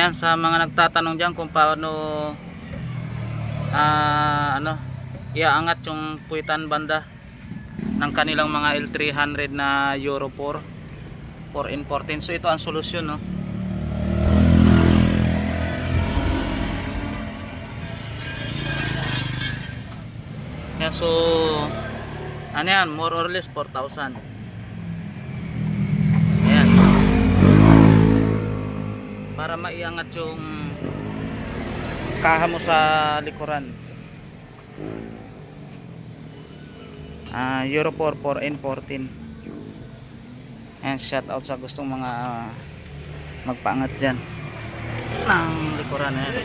Ayan, sa mga nagtatanong dyan kung paano iaangat yung puwitan banda ng kanilang mga L300 na Euro 4 4N14. So ito ang solusyon, no? Yan, so ano yan, more or less 4,000. Ayan, para maiangat yung kaha mo sa likuran. Euro 4 4N14. Ayan, shout out sa gustong mga magpaangat dyan ng likuran. Ayan.